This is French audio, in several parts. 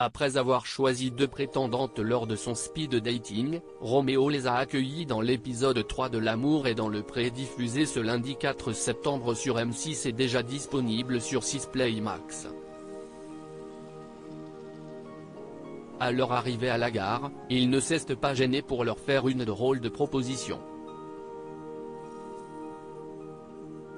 Après avoir choisi 2 prétendantes lors de son speed dating, Roméo les a accueillies dans l'épisode 3 de L'amour est dans le pré diffusé ce lundi 4 septembre sur M6 et déjà disponible sur 6 Play Max. À leur arrivée à la gare, il ne s'est pas gêné pour leur faire une drôle de proposition.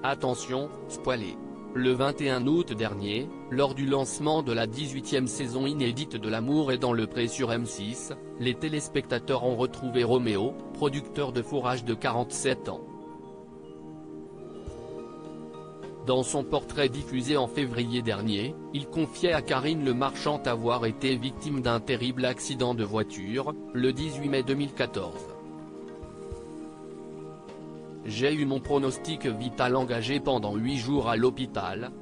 Attention, spoilé. Le 21 août dernier, lors du lancement de la 18e saison inédite de L'amour est dans le pré sur M6, les téléspectateurs ont retrouvé Roméo, producteur de fourrage de 47 ans. Dans son portrait diffusé en février dernier, il confiait à Karine Le Marchand avoir été victime d'un terrible accident de voiture, le 18 mai 2014. J'ai eu mon pronostic vital engagé pendant 8 jours à l'hôpital.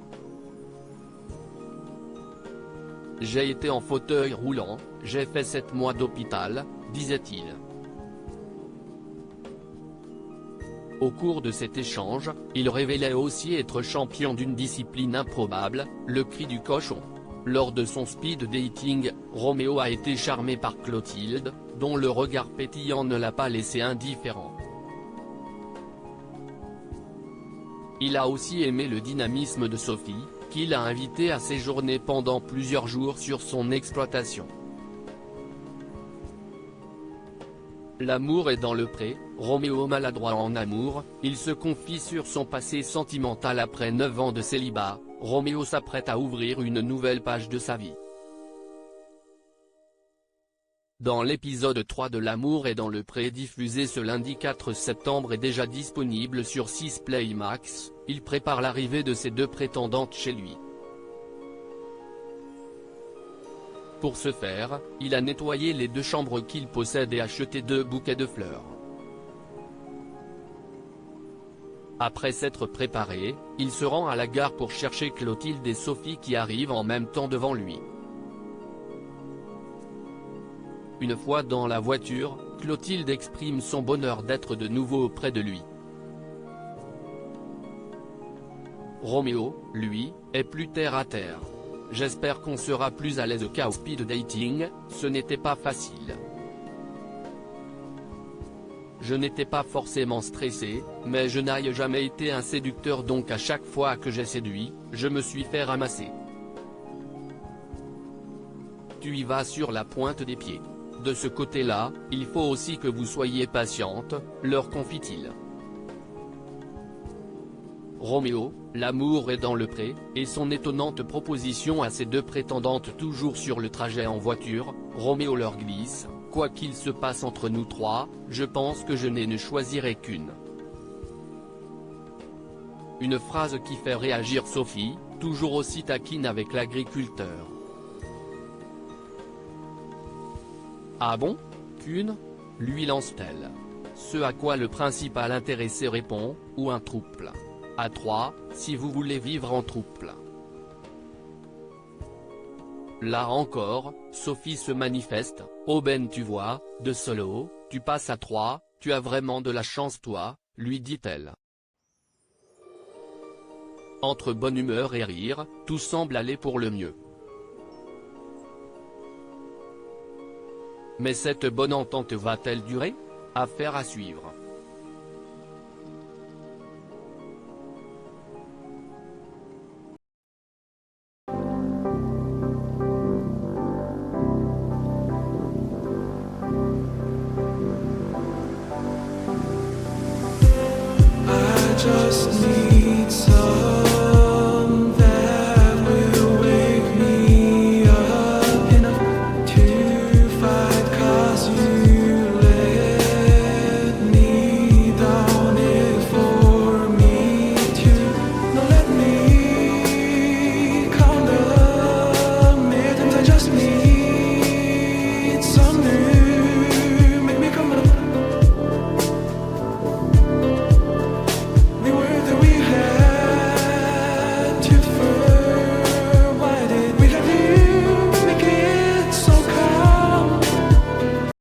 J'ai été en fauteuil roulant, j'ai fait 7 mois d'hôpital, disait-il. Au cours de cet échange, il révélait aussi être champion d'une discipline improbable, le cri du cochon. Lors de son speed dating, Roméo a été charmé par Clotilde, dont le regard pétillant ne l'a pas laissé indifférent. Il a aussi aimé le dynamisme de Sophie, qu'il a invitée à séjourner pendant plusieurs jours sur son exploitation. L'amour est dans le pré, Roméo maladroit en amour, il se confie sur son passé sentimental après 9 ans de célibat, Roméo s'apprête à ouvrir une nouvelle page de sa vie. Dans l'épisode 3 de L'amour est dans le pré diffusé ce lundi 4 septembre et déjà disponible sur 6 Play Max, il prépare l'arrivée de ses 2 prétendantes chez lui. Pour ce faire, il a nettoyé les 2 chambres qu'il possède et acheté 2 bouquets de fleurs. Après s'être préparé, il se rend à la gare pour chercher Clotilde et Sophie qui arrivent en même temps devant lui. Une fois dans la voiture, Clotilde exprime son bonheur d'être de nouveau auprès de lui. Roméo, lui, est plus terre à terre. J'espère qu'on sera plus à l'aise qu'au speed dating, ce n'était pas facile. Je n'étais pas forcément stressé, mais je n'ai jamais été un séducteur donc à chaque fois que j'ai séduit, je me suis fait ramasser. Tu y vas sur la pointe des pieds. De ce côté-là, il faut aussi que vous soyez patiente, leur confie-t-il. Roméo, l'amour est dans le pré, et son étonnante proposition à ses 2 prétendantes toujours sur le trajet en voiture, Roméo leur glisse, quoi qu'il se passe entre nous 3, je pense que je ne choisirai qu'une. Une phrase qui fait réagir Sophie, toujours aussi taquine avec l'agriculteur. Ah bon, qu'une ? Lui lance-t-elle. Ce à quoi le principal intéressé répond, ou un trouble. À 3, si vous voulez vivre en trouble. Là encore, Sophie se manifeste, oh ben tu vois, de solo, tu passes à 3, tu as vraiment de la chance toi, lui dit-elle. Entre bonne humeur et rire, tout semble aller pour le mieux. Mais cette bonne entente va-t-elle durer ? Affaire à suivre. I just need